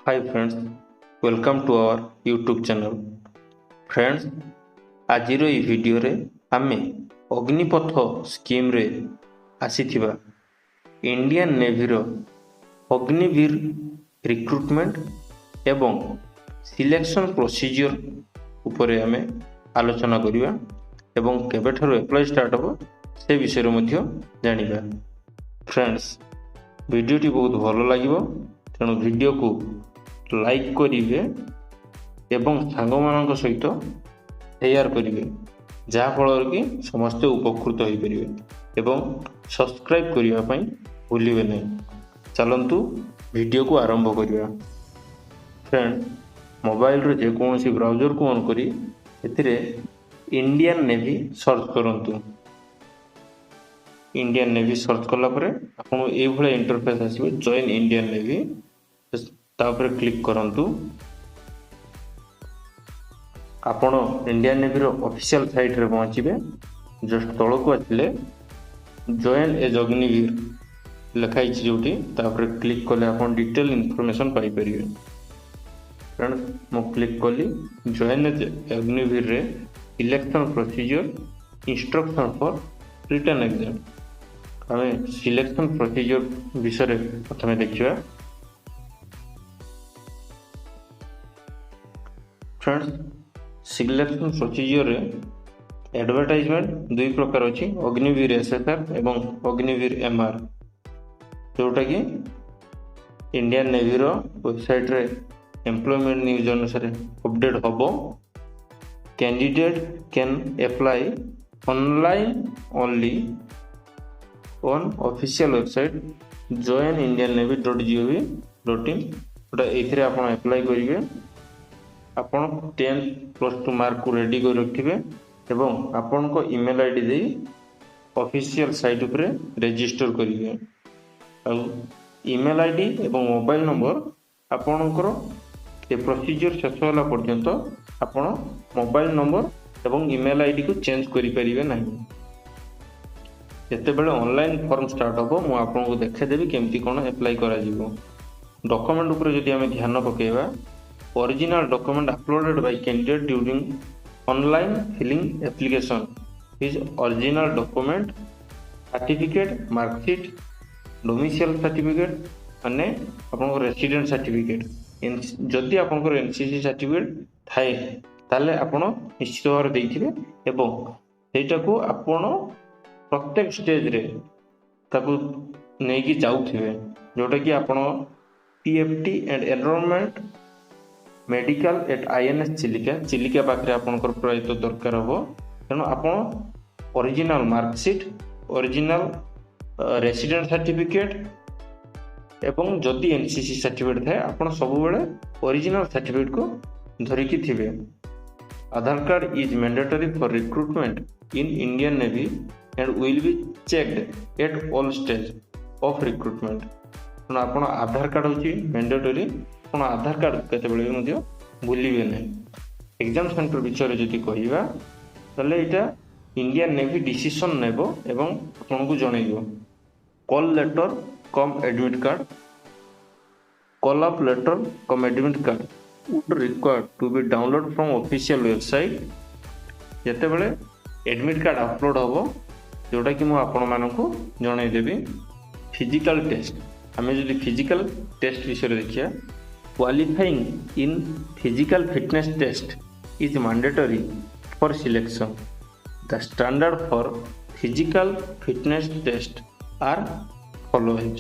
Hi friends, welcome to our YouTube channel. Friends, ଆଜିର ଏହି ଭିଡ଼ିଓରେ ଆମେ ଅଗ୍ନିପଥ ସ୍କିମ୍ରେ ଆସିଥିବା ଇଣ୍ଡିଆନ୍ ନେଭିର ଅଗ୍ନିବୀର ରିକ୍ରୁଟମେଣ୍ଟ ଏବଂ ସିଲେକ୍ସନ୍ ପ୍ରୋସିଜିଓର ଉପରେ ଆମେ ଆଲୋଚନା କରିବା ଏବଂ କେବେଠାରୁ ଆପ୍ଲାଏ ଷ୍ଟାର୍ଟ ହେବ ସେ ବିଷୟରେ ମଧ୍ୟ ଜାଣିବା। ଫ୍ରେଣ୍ଡସ୍, ଭିଡ଼ିଓଟି ବହୁତ ଭଲ ଲାଗିବ, ତେଣୁ ଭିଡ଼ିଓକୁ ଲାଇକ୍ କରିବେ ଏବଂ ସାଙ୍ଗମାନଙ୍କ ସହିତ ସେୟାର କରିବେ, ଯାହାଫଳରେ କି ସମସ୍ତେ ଉପକୃତ ହୋଇପାରିବେ ଏବଂ ସବସ୍କ୍ରାଇବ୍ କରିବା ପାଇଁ ଭୁଲିବେ ନାହିଁ। ଚାଲନ୍ତୁ ଭିଡ଼ିଓକୁ ଆରମ୍ଭ କରିବା। ଫ୍ରେଣ୍ଡ, ମୋବାଇଲରେ ଯେକୌଣସି ବ୍ରାଉଜରକୁ ଅନ୍ କରି ଏଥିରେ ଇଣ୍ଡିଆନ୍ ନେଭି ସର୍ଚ୍ଚ କରନ୍ତୁ। ଇଣ୍ଡିଆନ୍ ନେଭି ସର୍ଚ୍ଚ କଲା ପରେ ଆପଣଙ୍କୁ ଏଇଭଳିଆ ଇଣ୍ଟରଫେସ୍ ଆସିବ, ଜଏନ୍ ଇଣ୍ଡିଆନ୍ ନେଭି। ତାପରେ କ୍ଲିକ୍ କରନ୍ତୁ। ଆପଣ ଇଣ୍ଡିଆନ୍ ନେଭିର ଅଫିସିଆଲ ସାଇଟ୍ରେ ପହଞ୍ଚିବେ। ଜଷ୍ଟ ତଳକୁ ଆସିଲେ ଜଏନ୍ ଏଜ୍ ଅଗ୍ନିବୀର ଲେଖା ହେଇଛି ଯେଉଁଠି, ତାପରେ କ୍ଲିକ୍ କଲେ ଆପଣ ଡିଟେଲ୍ ଇନଫର୍ମେସନ୍ ପାଇପାରିବେ। କାରଣ ମୁଁ କ୍ଲିକ୍ କଲି ଜଏନ୍ ଏଜ୍ ଅଗ୍ନିବୀରରେ selection procedure instruction for written exam. ଆମେ ସିଲେକ୍ସନ୍ ପ୍ରୋସିଜିଓର ବିଷୟରେ ପ୍ରଥମେ ଦେଖିବା। फ्रेंड्स, सिलेक्शन प्रोसीजर रे एडवर्टाइजमेंट दुई प्रकार अच्छी, अग्निवीर एसएसआर एवं अग्निवीर एमआर, जोटा कि इंडियन नेवी रो वेबसाइट रे एम्प्लॉयमेंट न्यूज अनुसार अपडेट हम। Candidate can apply online only on official website joinindianNavy.gov.in। ये आप अप्लाई करेंगे। आपण 10+2 मार्क को रेडी कर रखिए एवं आपण को ईमेल आईडी दे ऑफिशियल साइट उपरे रजिस्टर करिवे। ईमेल आईडी एवं मोबाइल नंबर आपणकर ये प्रोसीजर शेष होला पर्यंत आपण मोबाइल नंबर एवं ईमेल आईडी को चेंज करि परिवे नहीं। जेतेबेले ऑनलाइन फॉर्म स्टार्ट हो मु आपनको देखा देबी केमती कोन अप्लाई करा जीवो। डॉक्यूमेंट उपरे जदि हमें ध्यान पकेवा, original document uploaded by candidate during online filling application is original document, certificate, mark sheet, domicile certificate અને ଆପଣଙ୍କର resident certificate। ଯଦି ଆପଣଙ୍କର NCC certificate ଥାଏ ତାହେଲେ ଆପଣ ନିଶ୍ଚିତ ଭାବରେ ଦେଇଥିବେ ଏବଂ ସେଇଟାକୁ ଆପଣ ପ୍ରତ୍ୟେକ ଷ୍ଟେଜରେ ତାକୁ ନେଇକି ଯାଉଥିବେ, ଯୋଉଟା କି ଆପଣ PFT and enrollment medical at INS Chilika पाखे आपंकर प्रायत दरकार हम। तेणु आप original marksheet, original resident certificate एवं जदि NCC सर्टिफिकेट थाए आप सब ओरिजिनल सर्टिफिकेट को धरिकी थिबे। Aadhaar card is mandatory for recruitment in Indian navy and will be checked at all stage of recruitment. तेणु आप आधार कार्ड होची मैंडेटरी। आप आधार कार्ड केतबेले भूलिए ना। एग्जाम सेंटर विषय जदि कहवा ताले इटा इंडियन नेवी डिसीजन नेब एवं आपको जनइब। Call letter cum admit card, call up letter cum admit card would required to be download from official website. जेतेबेले एडमिट कार्ड अपलोड हम, जोटा कि मुझे आपण मानक जनईदेवी। फिजिकल टेस्ट, आम जब फिजिकल टेस्ट विषय देखिए, qualifying in physical fitness test is mandatory for selection. The standard for physical fitness test are following।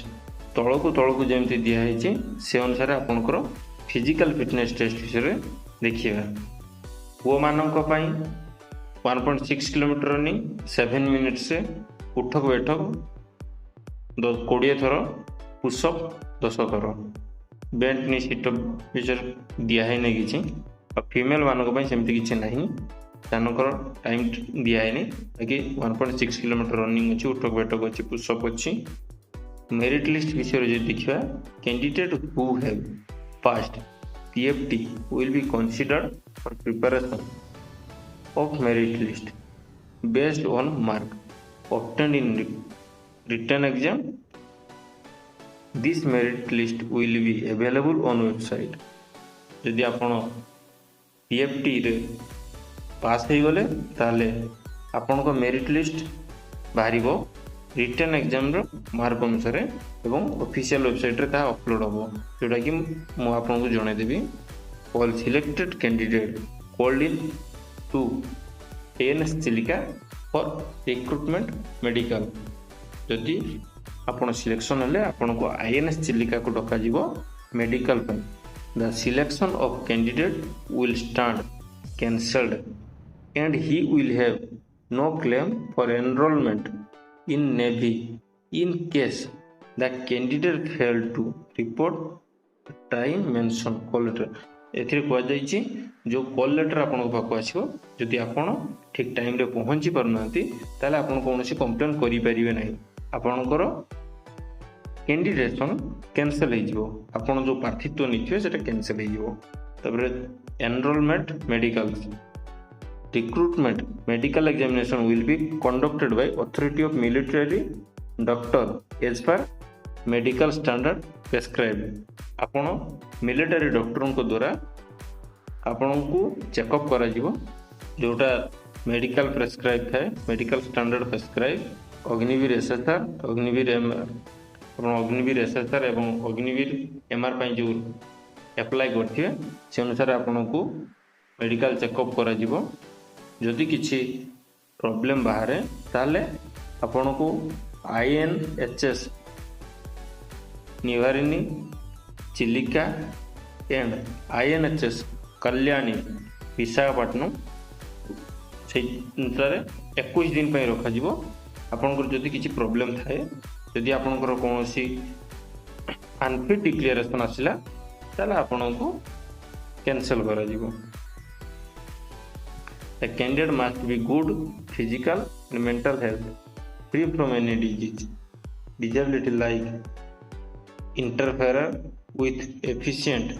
तलकू जमती दिखाई से अनुसार आपंकर फिजिकल फिटनेस टेस्ट विषय देखिए। पुओ मानक 1.6 किलोमीटर रनिंग 7 मिनिट से उठक बैठक 20 थर, पुशअप 10 थर, बेंट नी सिटअप विषय दिखाई नहीं किसी। फीमेल मानक सेमती किसी ना, तानकर टाइम दिखाई बाकी 1.6 किलोमीटर रनिंग अच्छी, उठक बैठक अच्छी, पुशअप अच्छी। मेरिट लिस्ट विषय जो देखा, candidate who have passed PFT will be considered for preparation of merit list based on mark obtained in written exam this merit list will be available on website. जदि आपण PFT रे पास हो गले ताले आपण को मेरिट लिस्ट बाहर return exam mark अनुसार एवं ऑफिशियल वेबसाइट रे ता अपलोड हो, जोटा कि मु आपको जनईदेवी। All selected candidate called in to ANS Chilika for recruitment medical. जदि आपण सिलेक्शन हेले आपण को INS चिलिका को डका जीवो मेडिकल पर। The selection of candidate will stand cancelled and he will have no claim for enrolment in navy in case the candidate fail to report time mention call letter. एथिरे कह जाइछि जो कॉल लेटर आपन पाखु आछो जदि आपन ठीक time रे पहुंची परनांती ताले आपन कोनोसी कंप्लेन करि परिबे नाही, आपनकर कैंडिडेटसन कैंसिल हो जिवो, आपन जो प्रार्थित्व निथिबे सेटा कैंसिल हो जिवो। तबरे enrolment medical recruitment medical examination will be conducted by authority of military doctor as per medical standard prescribe. आपण मिलिटरी डॉक्टर को द्वारा आपण को चेकअप करा जिवो, जोटा मेडिकल प्रेस्क्राइब थाए, medical standard prescribe. Agniveer SSR Agniveer Agniveer SSR एवं अग्निवीर MR जो एप्लाई करथिबे से अनुसार आपण को मेडिकल चेकअप करा जिवो। जदि किछि प्रॉब्लम बाहरे ताले आपण को INHS Nivarini Chilika and INHS Kalyani Visakhapatnam से अनुसार 21 दिन पर रखा जिवो। आपनकर जदि किछि प्रॉब्लम थाए, जदि आपनकर कोनोसी अनफिट डिक्लेरेशन आसिला ताला आपनको कैंसिल करा जिवो। The candidate must be good physical and mental health, free from any disease disability like interfere with efficient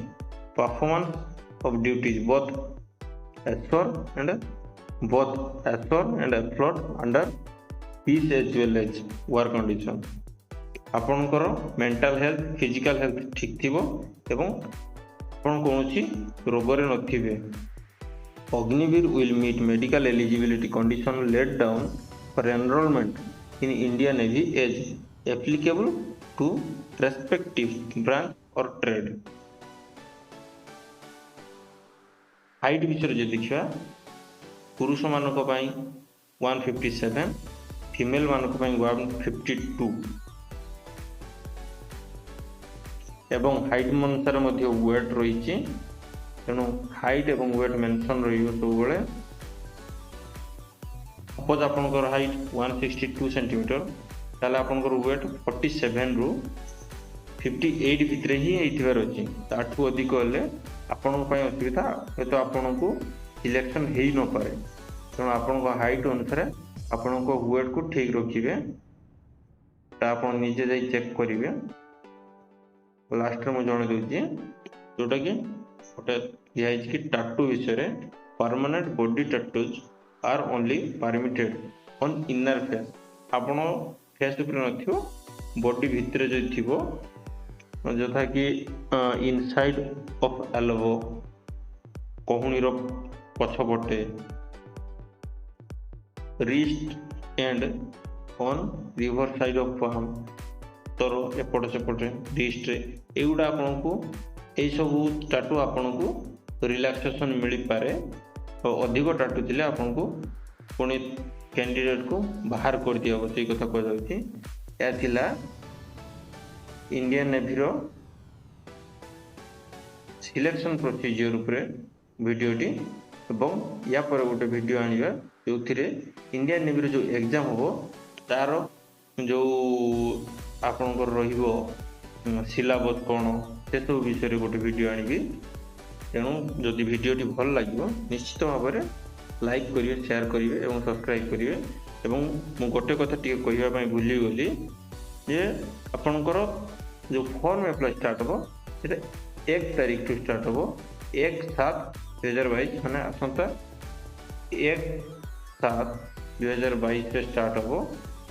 performance of duties both ashore and afloat under peace as well as war condition। आपनकर mental health physical health ठीक थिबो एवं आपण कोनोसी रोगरे नथिबे। Agniveer will meet medical eligibility condition let down for enrolment in Indian navy as applicable to respective branch और trade. Height विषय जो देखा पुरुष मानक 157, फीमेल मानक 152 एवं हाइट अनुसार वेट रही तेणु हाइट एवं वेट मेंशन रही सब बेले। सपोज आपनकर हाइट 162 सेंटीमीटर ताले आपनकर वेट 47 रु 58 भितर ही होइथिबार अछि। ताठू अधिक हेले आपन पय असुविधा हे तो आपन को सिलेक्शन हेई न पारे, तेणु आपन को हाइट अनुसार आपन को वेट को ठीक रखिबे। ता आपन निजे जाई चेक करिवे। लास्ट में जण दोछि जोटा कि ओटे दिया कि टैटू विषय रे permanent body tattoos are only permitted on inner face. आपन फेस ऊपर नथिबो बॉडी भितर जो थिबो जथा कि इनसाइड ऑफ एल्बो कहूणीर पछपटे wrist and on reverse side of forearm तोर एपट सेपटे रिस्ट रे एगुड़ा आपन को ए सब टाटू आपन को रिलैक्सेशन मिल पारे। तो अधिक टाटू थिले आपन को पुणी कैंडिडेट को बाहर कर दिया से कथा कह जाउछि। या थिला इंडियन नेवी रो सिलेक्शन प्रोसीजर उपरे वीडियोटी एवं या पर गोटे वीडियो आनिबा जो इंडियन नेवी रो जो एग्जाम हो तार जो आपनकर रहिबो सिलेबस कौन से सब विषय गोटे वीडियो आनिबी। तेणु जदि वीडियोटी भल लगे निश्चित भाव में लाइक करिवे, शेयर करिवे एवं सब्सक्राइब करिवे। एवं मु गोटे कथा टिके कहिबा पई भूली गली जे आपनकर जो फॉर्म अप्लाई स्टार्ट हो सेटा 1 तारीख टू स्टार्ट हो 1/7/2022 माने आसंता 1/7/2022 से स्टार्ट हो।